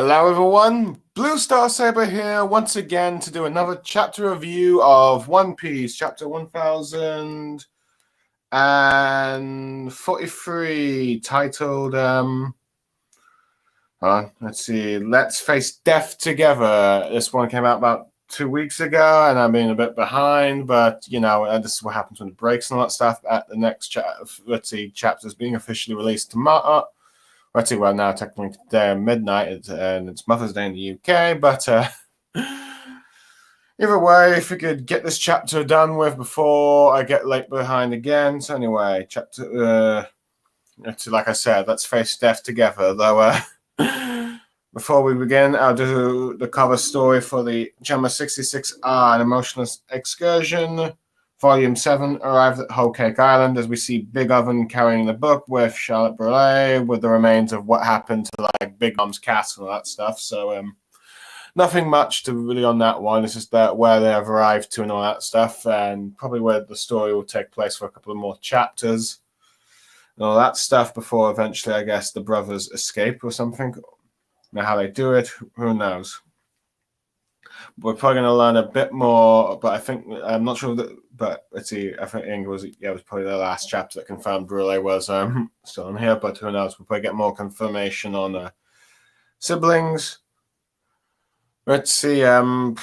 Hello everyone, Blue Star Saber here once again to do another chapter review of One Piece, chapter 1043, titled, let's see, Let's Face Death Together. This one came out about 2 weeks ago, and I've been a bit behind, but, you know, this is what happens when it breaks and all that stuff. At the next chapter's being officially released tomorrow. Let's see, well, now technically today midnight, and it's Mother's Day in the UK, but either way, if we could get this chapter done with before I get late behind again. So anyway, chapter, like I said, let's face death together, though. Before we begin, I'll do the cover story for the Gemma 66R, An Emotionless Excursion. Volume 7 arrived at Whole Cake Island as we see Big Oven carrying the book with Charlotte Brûlée with the remains of what happened to like Big Mom's castle and all that stuff. So nothing much to really on that one. It's just that where they have arrived to and all that stuff, and probably where the story will take place for a couple of more chapters and all that stuff before eventually, I guess, the brothers escape or something. Now how they do it, who knows? We're probably going to learn a bit more, but I think I'm not sure that. But let's see. I think it was probably the last chapter that confirmed Brûlée was still in here. But who knows? We'll probably get more confirmation on siblings. Let's see. Where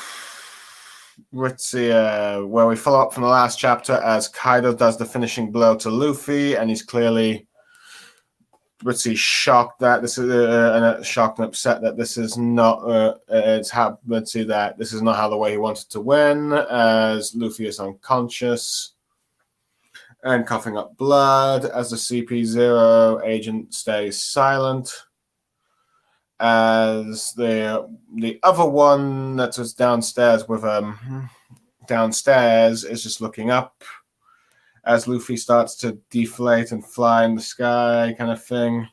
we follow up from the last chapter as Kaido does the finishing blow to Luffy, and he's clearly. Let's see, shocked that this is shocked and upset that this is not it's how let's see that this is not how the way he wanted to win, as Luffy is unconscious and coughing up blood as the CP0 agent stays silent, as the other one that was downstairs with downstairs is just looking up as Luffy starts to deflate and fly in the sky, kind of thing.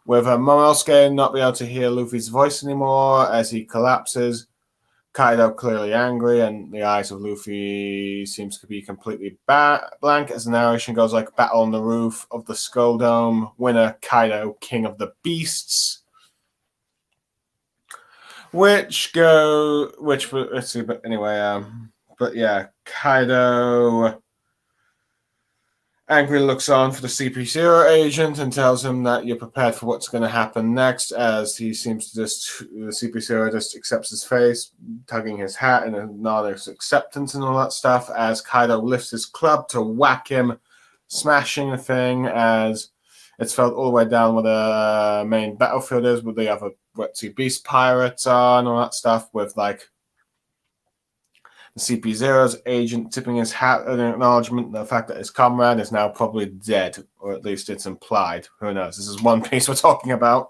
With Momosuke not being able to hear Luffy's voice anymore as he collapses, Kaido clearly angry, and the eyes of Luffy seems to be completely blank as the narration goes like battle on the roof of the Skull Dome. Winner Kaido, king of the beasts. Let's see, but anyway, but yeah, Kaido angrily looks on for the CP0 agent and tells him that you're prepared for what's going to happen next, as he seems to the CP0 just accepts his face, tugging his hat in a nod of acceptance and all that stuff, as Kaido lifts his club to whack him, smashing the thing as it's felt all the way down where the main battlefield is, with the other beast pirates are and all that stuff, with like the CP0's agent tipping his hat in acknowledgement of the fact that his comrade is now probably dead, or at least it's implied. Who knows? This is One Piece we're talking about.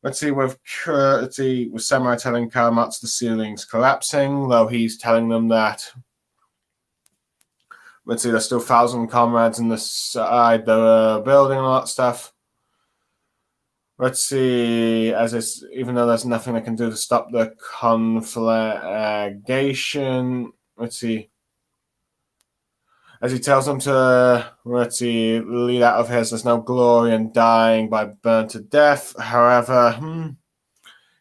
Let's see, with Samurai telling Kawamatsu the ceiling's collapsing, though he's telling them that. Let's see, there's still 1,000 comrades in the side the building and all that stuff. Let's see, even though there's nothing they can do to stop the conflagration, let's see. As he tells them to, lead out of his, there's no glory in dying by burnt to death. However,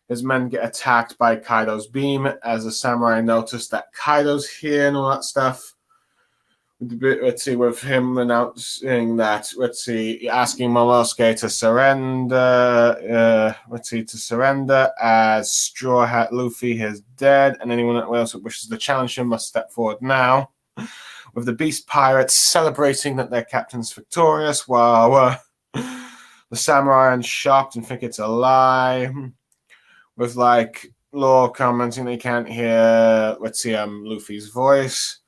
his men get attacked by Kaido's beam as the samurai notice that Kaido's here and all that stuff. With him announcing that, asking Momosuke to surrender, as Straw Hat Luffy is dead, and anyone else that wishes to challenge him must step forward now. With the Beast Pirates celebrating that their captain's victorious, while the samurai are shocked and think it's a lie. With Law commenting they can't hear, Luffy's voice.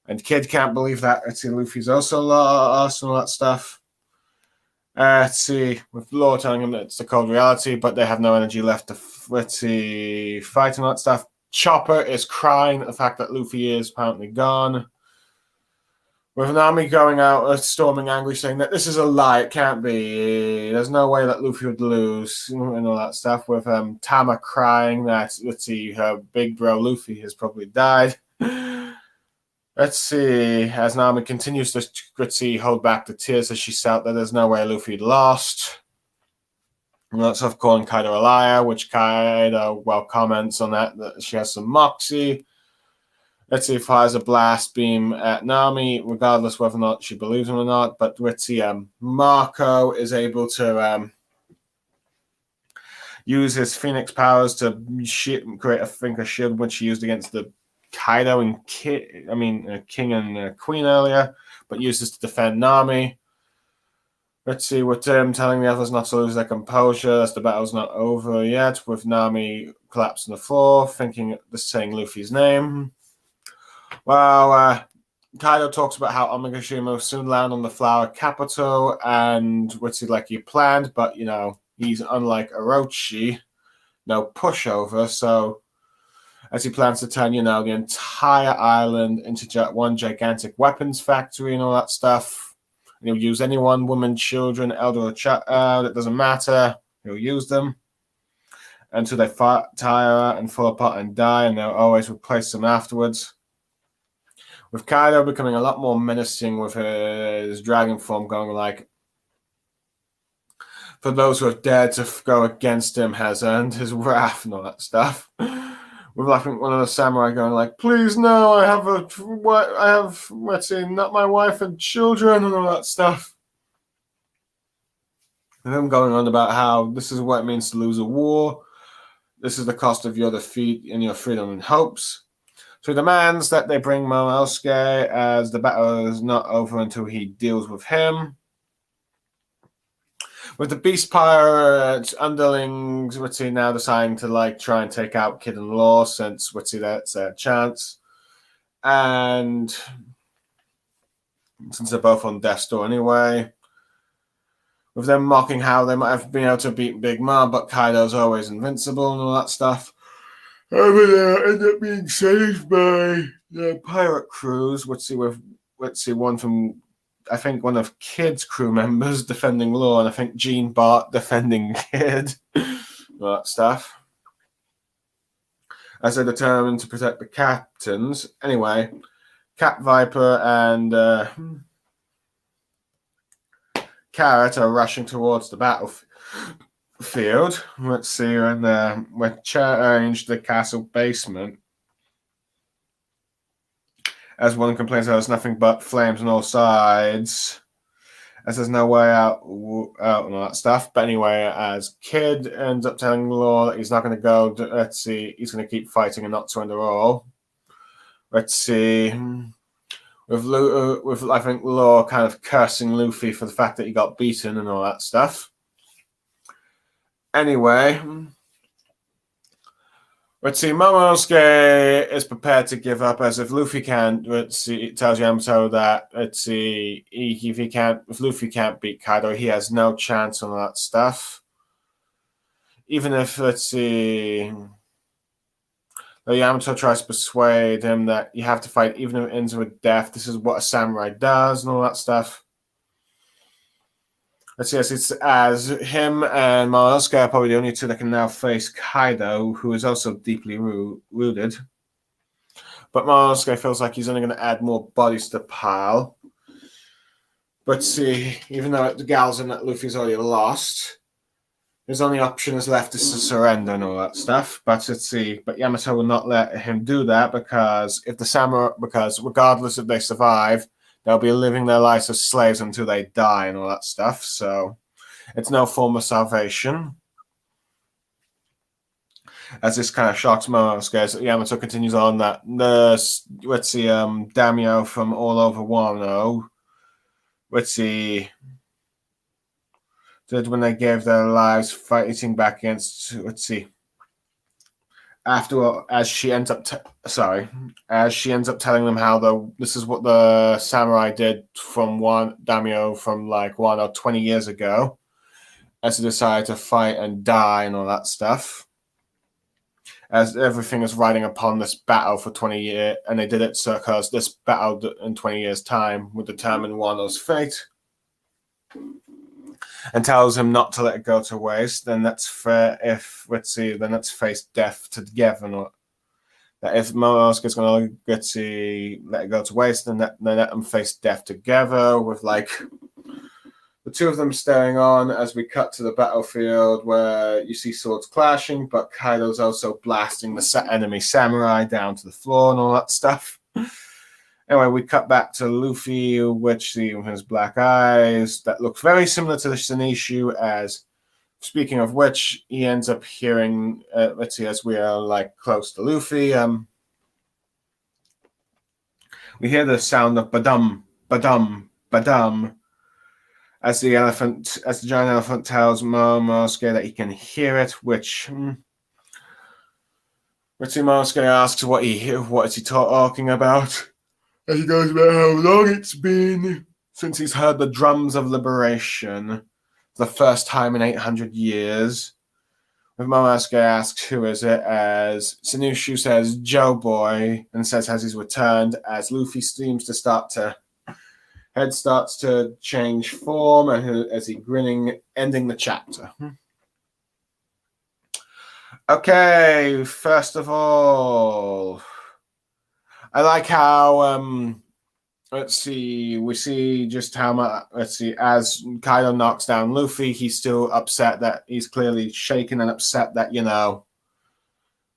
And Kid can't believe that. Luffy's also lost and all that stuff. With Law telling him that it's the cold reality, but they have no energy left to fight and all that stuff. Chopper is crying at the fact that Luffy is apparently gone. With Nami going out, storming angry, saying that this is a lie, it can't be. There's no way that Luffy would lose, and all that stuff. With Tama crying that, her big bro Luffy has probably died. As Nami continues to hold back the tears as she shouts that there's no way Luffy lost. lots of calling Kaido a liar, which Kaido comments on that she has some moxie. Let's see, fires a blast beam at Nami, regardless whether or not she believes him or not. But let's see, Marco is able to use his Phoenix powers to create a shield, which he used against the Kaido and King and Queen earlier, but used this to defend Nami. Let's see, with them telling the others not to lose their composure, as the battle's not over yet, with Nami collapsing on the floor, saying Luffy's name. Well, Kaido talks about how Onigashima will soon land on the flower capital, and what's it like he planned, but he's unlike Orochi, no pushover, so as he plans to turn, the entire island into one gigantic weapons factory and all that stuff. And he'll use anyone, women, children, elder or child, it doesn't matter. He'll use them until they tire and fall apart and die, and they'll always replace them afterwards. With Kaido becoming a lot more menacing with his dragon form going like, for those who have dared to go against him has earned his wrath and all that stuff. With I think one of the samurai going like, please no, I have let's see, not my wife and children and all that stuff. And them going on about how this is what it means to lose a war. This is the cost of your defeat and your freedom and hopes. So he demands that they bring Momonosuke, as the battle is not over until he deals with him. With the Beast Pirate underlings, now deciding to try and take out Kid and Law, since that's a chance. And since they're both on death's door anyway. With them mocking how they might have been able to beat Big Mom, but Kaido's always invincible and all that stuff. End up being saved by the pirate crews. One from, I think, one of Kid's crew members defending Law, and I think Gene Bart defending Kid. All that stuff. As they're determined to protect the captains. Anyway, Cat Viper and Carrot are rushing towards the battlefield. Let's see, and we're changed the castle basement. As one complains, there's nothing but flames on all sides. As there's no way out and all that stuff. But anyway, as Kid ends up telling Law that he's not going to go, let's see, he's going to keep fighting and not surrender all. Let's see. With I think Law kind of cursing Luffy for the fact that he got beaten and all that stuff. Anyway, let's see, Momonosuke is prepared to give up, as if Luffy can't, it tells Yamato that, if Luffy can't beat Kaido, he has no chance on that stuff. Even if, Yamato tries to persuade him that you have to fight even if it ends with death, this is what a samurai does and all that stuff. It's as him and Momonosuke are probably the only two that can now face Kaido, who is also deeply wounded. But Momonosuke feels like he's only going to add more bodies to the pile. But even though the gals and that Luffy's already lost, his only option is left is to surrender and all that stuff. But Yamato will not let him do that, because regardless if they survive, they'll be living their lives as slaves until they die and all that stuff. So it's no form of salvation. As this kind of shocks Momonosuke, Yamato continues on that Daimyo from all over Wano, did when they gave their lives fighting back against, as she ends up telling them how this is what the samurai did from Daimyo from Wano 20 years ago, as they decided to fight and die and all that stuff, as everything is riding upon this battle for 20 years, and they did it because this battle in 20 years' time would determine Wano's fate, and tells him not to let it go to waste. Then that's fair. Then let's face death together. That if Momonosuke's going to let it go to waste, then let them face death together with the The two of them staring on as we cut to the battlefield where you see swords clashing, but Kaido's also blasting the enemy samurai down to the floor and all that stuff. Anyway, we cut back to Luffy, which has black eyes that look very similar to the Zenitsu. As speaking of which, he ends up hearing, let's see, as we are like close to Luffy, we hear the sound of badum, badum, badum, as the giant elephant tells Momosuke that he can hear it, which Momosuke asks what is he talking about. And he goes about how long it's been since he's heard the drums of liberation for the first time in 800 years. When Momosuke asks who is it, as Zenitsu says Joe Boy, and says as he's returned, as Luffy seems to head starts to change form, and as he grinning, ending the chapter. Okay, first of all, I like how we see just how much. As Kaido knocks down Luffy, he's still upset that he's clearly shaken and upset that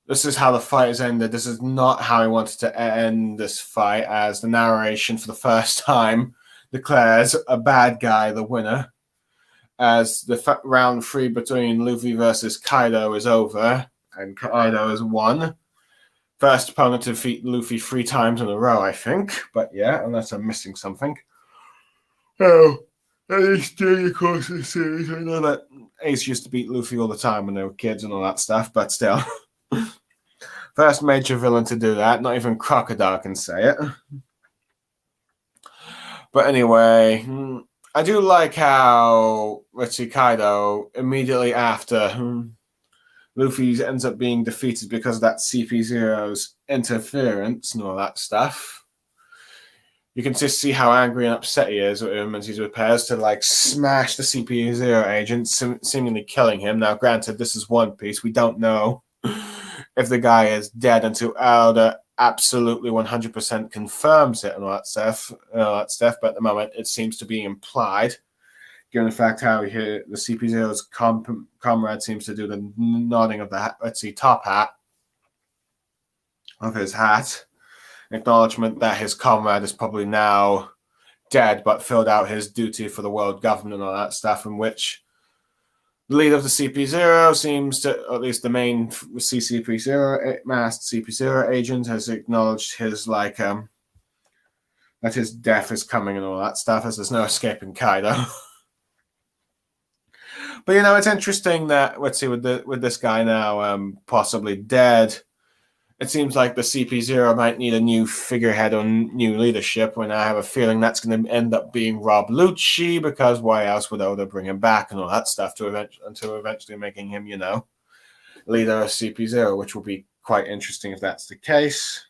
this is how the fight has ended. This is not how he wanted to end this fight, as the narration for the first time declares a bad guy the winner, as the round 3 between Luffy versus Kaido is over, and Kaido has won. First opponent to defeat Luffy 3 times in a row, I think. But yeah, unless I'm missing something. Oh, at least during the course of the series, I know that Ace used to beat Luffy all the time when they were kids and all that stuff, but still. First major villain to do that. Not even Crocodile can say it. But anyway, I do like how, Kaido, immediately after Luffy ends up being defeated because of that CP0's interference and all that stuff. You can just see how angry and upset he is with him as he prepares to smash the CP0 agent, seemingly killing him. Now, granted, this is One Piece. We don't know if the guy is dead until Oda absolutely 100% confirms it and all that stuff. But at the moment, it seems to be implied, given the fact how the CP0's comrade seems to do the nodding of the top hat of his hat. Acknowledgement that his comrade is probably now dead, but filled out his duty for the world government and all that stuff, in which the leader of the CP0 seems to, at least the main CP0 masked CP0 agent, has acknowledged his that his death is coming and all that stuff, as there's no escaping Kaido. But it's interesting that with this guy now possibly dead, it seems like the CP0 might need a new figurehead or new leadership, when I have a feeling that's going to end up being Rob Lucci, because why else would Oda bring him back and all that stuff until eventually making him, leader of CP0, which will be quite interesting if that's the case.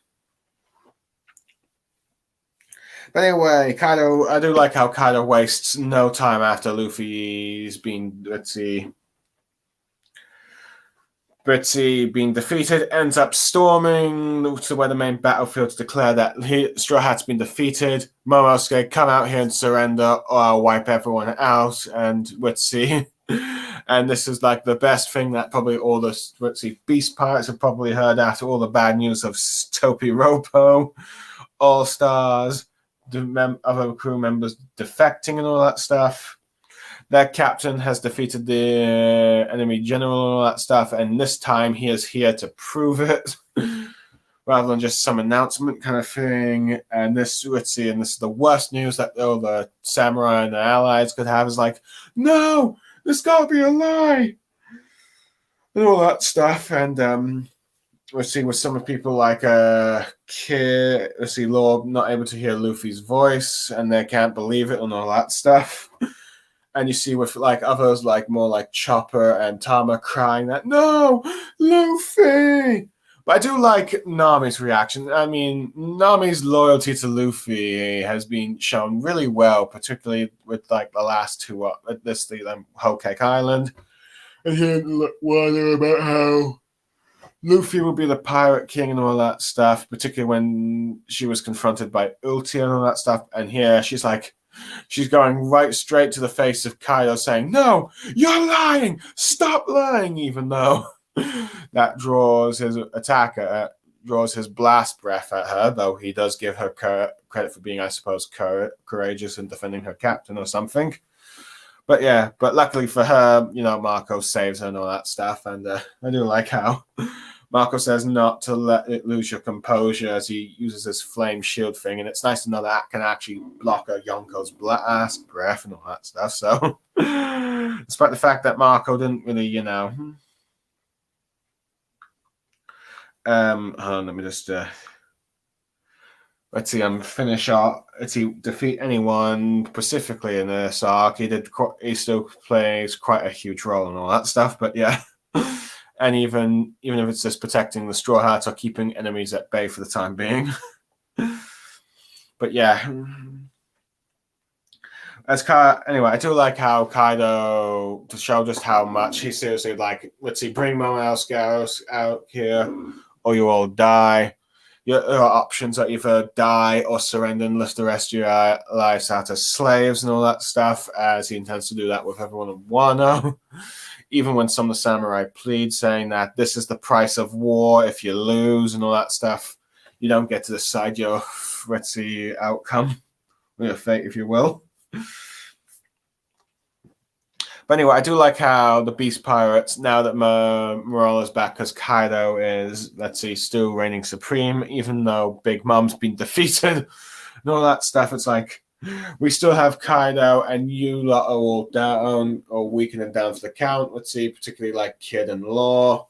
But anyway, Kaido, I do like how Kaido wastes no time after Luffy's been, being defeated, ends up storming to where the main battlefield to declare that Straw Hat's been defeated. Momosuke, come out here and surrender, or I'll wipe everyone out. And and this is the best thing that probably all the Beast Pirates have probably heard after all the bad news of Topi Ropo, All Stars, the other crew members defecting and all that stuff. Their captain has defeated the enemy general and all that stuff, and this time he is here to prove it, rather than just some announcement kind of thing. And this is the worst news that all the samurai and the allies could have, is no, this gotta be a lie, and all that stuff. And with some of people Kid, Law not able to hear Luffy's voice, and they can't believe it and all that stuff. And you see with others more like Chopper and Tama crying that, no, Luffy. But I do like Nami's reaction. I mean, Nami's loyalty to Luffy has been shown really well, particularly with the last two Whole Cake Island. And hearing Water about how Luffy will be the pirate king and all that stuff, particularly when she was confronted by Ulti and all that stuff. And here she's like, She's going right straight to the face of Kaido, saying, "No, you're lying! Stop lying!" Even though that draws his attacker, draws his blast breath at her, though he does give her credit for being, I suppose, courageous in defending her captain or something. But yeah, but luckily for her, Marco saves her and all that stuff. And I do like how Marco says not to let it lose your composure as he uses his flame shield thing. And it's nice to know that can actually block a Yonko's blast breath and all that stuff. So, despite the fact that Marco didn't really, hold on, let me just let's see. Finish off. Let's see. Defeat anyone specifically in this arc. He still plays quite a huge role and all that stuff. But yeah, and even if it's just protecting the Straw Hats or keeping enemies at bay for the time being. But yeah. Anyway, I do like how Kaido, to show just how much he seriously let's see, bring Momonosuke out here, or you all die. Your options are either die or surrender and live the rest of your lives out as slaves and all that stuff, as he intends to do that with everyone in Wano. Even when some of the samurai plead, saying that this is the price of war if you lose and all that stuff, you don't get to decide your, let's see, outcome, or your fate, if you will. But anyway, I do like how the Beast Pirates, now that Morales is back, because Kaido is, let's see, still reigning supreme, even though Big Mom's been defeated and all that stuff. It's like, we still have Kaido, and you lot are all down or weakening down to the count. Let's see, particularly like Kid and Law.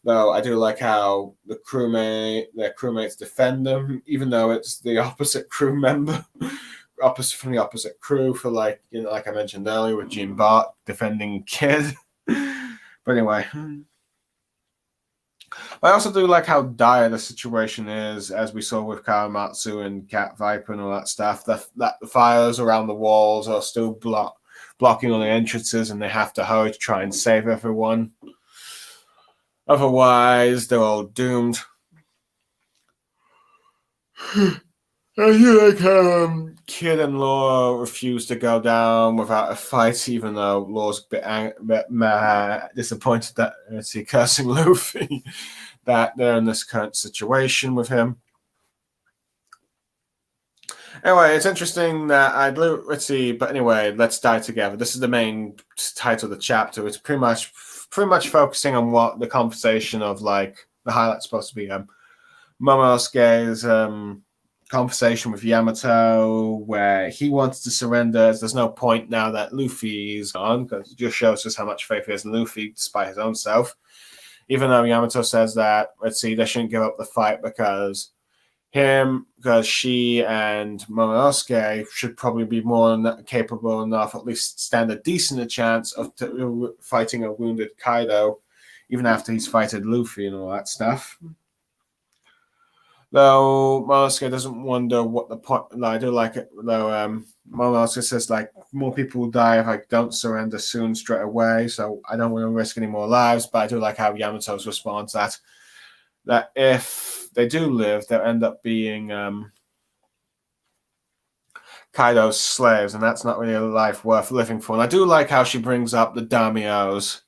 Though I do like how their crewmates defend them, even though it's the opposite crew member. From the opposite crew for like I mentioned earlier with Jim Bart defending Kid. But anyway, I also do like how dire the situation is, as we saw with Kawamatsu and Cat Viper and all that stuff. That the fires around the walls are still blocking all the entrances, and they have to hurry to try and save everyone. Otherwise, they're all doomed. I feel like Kid and Law refuse to go down without a fight, even though Law's a bit disappointed that he cursing Luffy that they're in this current situation with him. Anyway, it's interesting that let's see, but anyway, let's die together. This is the main title of the chapter. It's pretty much focusing on what the conversation of the highlight's supposed to be. Momonosuke's conversation with Yamato, where he wants to surrender, as there's no point now that Luffy's gone, because it just shows us how much faith he has in Luffy, despite his own self. Even though Yamato says that, let's see, they shouldn't give up the fight because she and Momonosuke should probably be more capable enough, at least stand a decent chance of fighting a wounded Kaido, even after he's fighted Luffy and all that stuff. Though Momonosuke doesn't wonder what the point. I do like it. Though Momonosuke says more people will die if I don't surrender soon straight away. So I don't want to risk any more lives. But I do like how Yamato's response that if they do live, they'll end up being Kaido's slaves, and that's not really a life worth living for. And I do like how she brings up the daimyos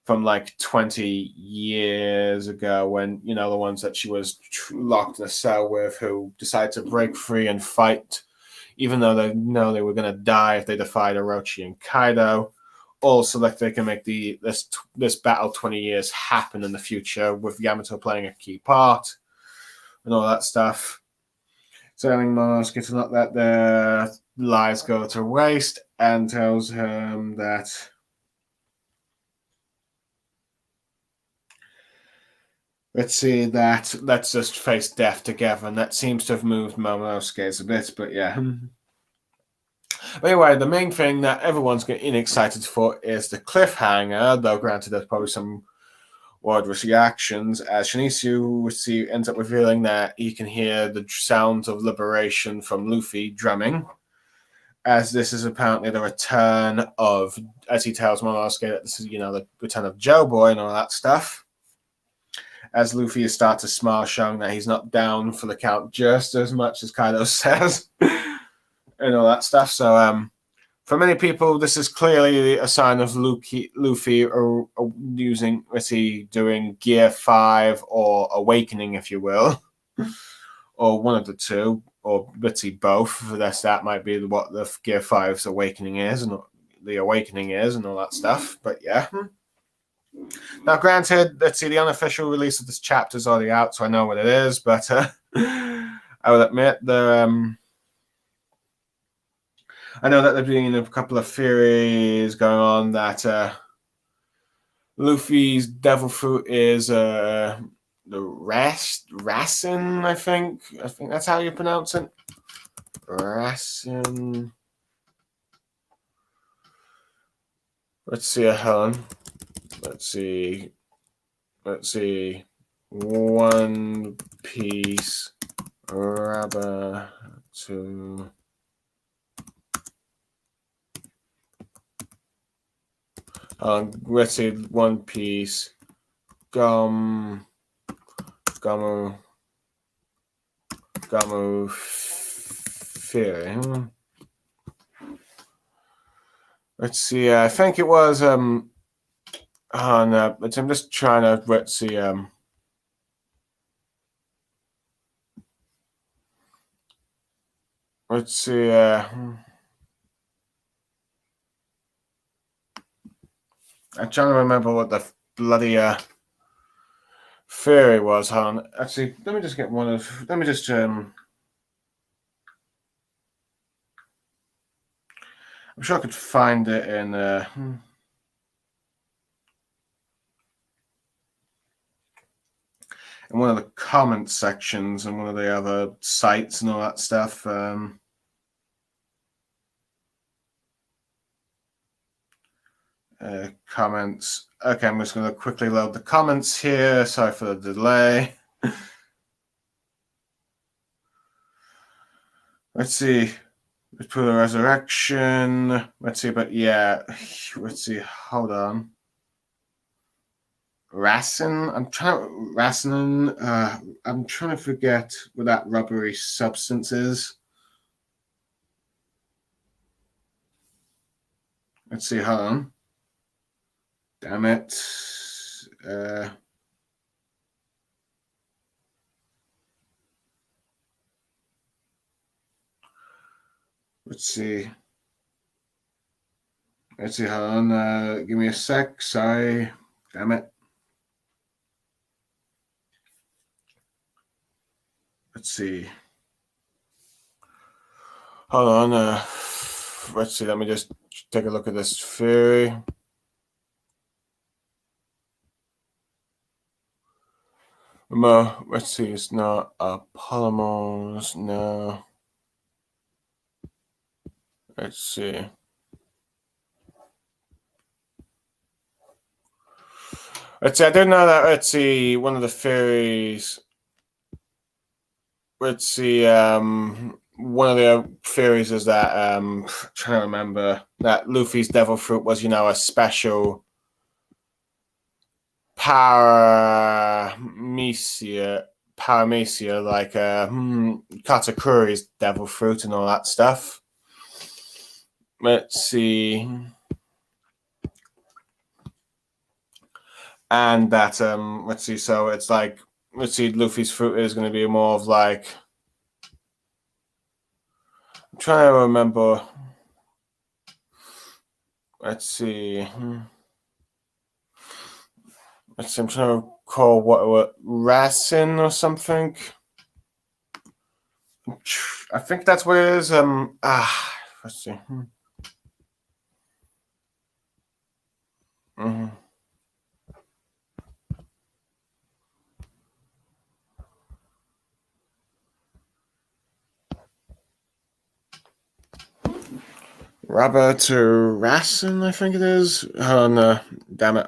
from 20 years ago, when the ones that she was locked in a cell with, who decided to break free and fight, even though they know they were going to die if they defied Orochi and Kaido. Also, they can make this battle 20 years happen in the future, with Yamato playing a key part and all that stuff. Telling Momonosuke to not let their lives go to waste, and tells him that let's just face death together, and that seems to have moved Momonosuke a bit, but yeah. But anyway, the main thing that everyone's getting excited for is the cliffhanger, though granted there's probably some wordless reactions, as Shinichi ends up revealing that he can hear the sounds of liberation from Luffy drumming, as this is apparently the return of, as he tells Momonosuke that this is, the return of Joe Boy and all that stuff. As Luffy starts to smile, showing that he's not down for the count just as much as Kaido says. and all that stuff. So for many people, this is clearly a sign of Luffy using, let's see, doing Gear 5 or Awakening, if you will, or one of the two, or let's see, both. For this, that might be what the Gear 5's Awakening is, and the Awakening is, and all that stuff. But yeah. Now, granted, let's see, the unofficial release of this chapter is already out, so I know what it is, but I will admit I know that there's been a couple of theories going on that Luffy's devil fruit is the Racin, I think. I think that's how you pronounce it. Racin. Let's see, hold on. Let's see. One Piece rubber to let's see, One Piece Gummu Theory. Let's see, I think it was no, but I'm just trying to let's see let's see I'm trying to remember what the bloody theory was. Hold on. Actually, let me just get one of. Let me just. I'm sure I could find it in. In one of the comment sections and one of the other sites and all that stuff. Comments. Okay, I'm just going to quickly load the comments here. Sorry for the delay. Let's see. Let's put a resurrection. Let's see, but yeah. Let's see. Hold on. Racin. I'm trying to forget what that rubbery substance is. Let's see. Hold on. Damn it. Let's see. Hold on. Give me a sec. Sorry. Damn it. Let's see. Hold on. Let's see. Let me just take a look at this theory. Let's see. It's not polymers. No. Let's see. Let's see. I don't know that. Let's see. One of the theories. Let's see. One of the theories is that I'm trying to remember that Luffy's devil fruit was, a special paramecia, like Katakuri's devil fruit and all that stuff. Let's see. And that let's see, so it's like, let's see, Luffy's fruit is going to be more of like, I'm trying to remember. Let's see. I'm trying to recall what Racin or something. I think that's what it is. Let's see. Rubber to Racin, I think it is. Oh no, damn it.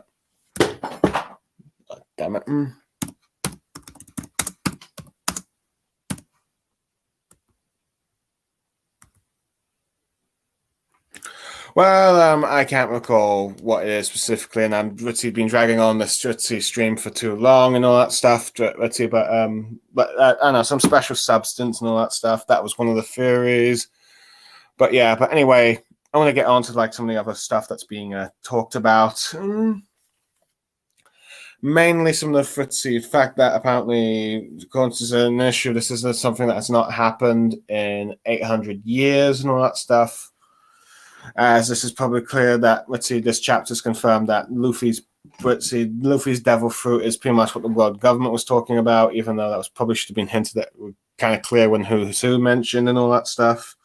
Damn it. Well, I can't recall what it is specifically, and I've literally been dragging on this stream for too long and all that stuff. Let's see, but I don't know, some special substance and all that stuff. That was one of the theories. But yeah, but anyway, I want to get on to like some of the other stuff that's being talked about. Mainly some of the fact that apparently, according to an issue, this is something that has not happened in 800 years and all that stuff. As this is probably clear that, this chapter's confirmed that Luffy's devil fruit is pretty much what the world government was talking about, even though that was probably should have been hinted at kind of clear when who mentioned and all that stuff.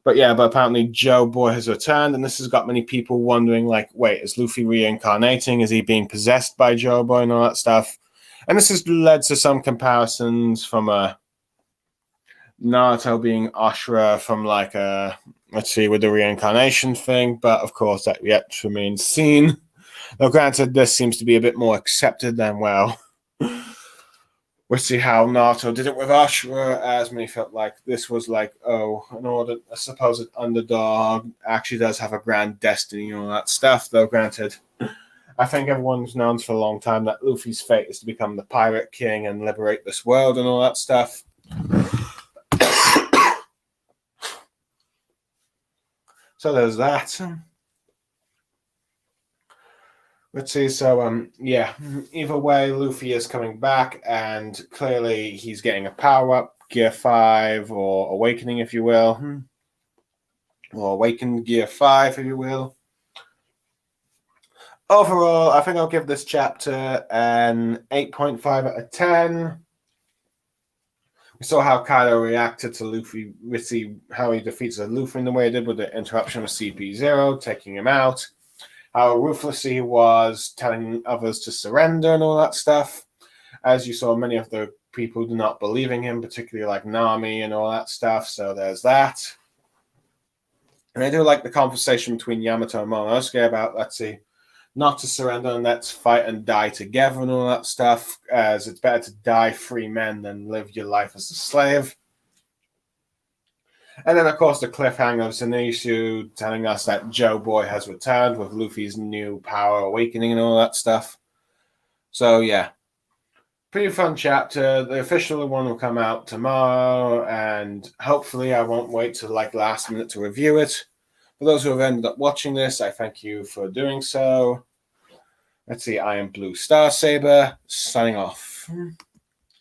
But yeah, but apparently Joe Boy has returned, and this has got many people wondering, like, wait, is Luffy reincarnating? Is he being possessed by Joe Boy and all that stuff? And this has led to some comparisons from Naruto being Ashura from like with the reincarnation thing, but of course that yet remains seen. Though granted, this seems to be a bit more accepted than well. We'll see how Naruto did it with Ashura, as many felt like this was like, a supposed underdog actually does have a grand destiny and all that stuff, though granted, I think everyone's known for a long time that Luffy's fate is to become the Pirate King and liberate this world and all that stuff. So there's that. Let's see. So, either way, Luffy is coming back, and clearly he's getting a power up, Gear 5, or Awakening, if you will, or Awakened Gear 5, if you will. Overall, I think I'll give this chapter an 8.5 out of 10. We saw how Kaido reacted to Luffy, how he defeats Luffy in the way he did with the interruption of CP0, taking him out. How ruthless he was, telling others to surrender and all that stuff. As you saw, many of the people not believing him, particularly like Nami and all that stuff. So there's that. And I do like the conversation between Yamato and Momonosuke about, not to surrender and let's fight and die together and all that stuff, as it's better to die free men than live your life as a slave. And then, of course, the cliffhanger of Zenitsu telling us that Joe Boy has returned with Luffy's new power awakening and all that stuff. So, yeah. Pretty fun chapter. The official one will come out tomorrow, and hopefully I won't wait till last minute to review it. For those who have ended up watching this, I thank you for doing so. I am Blue Star Saber, signing off.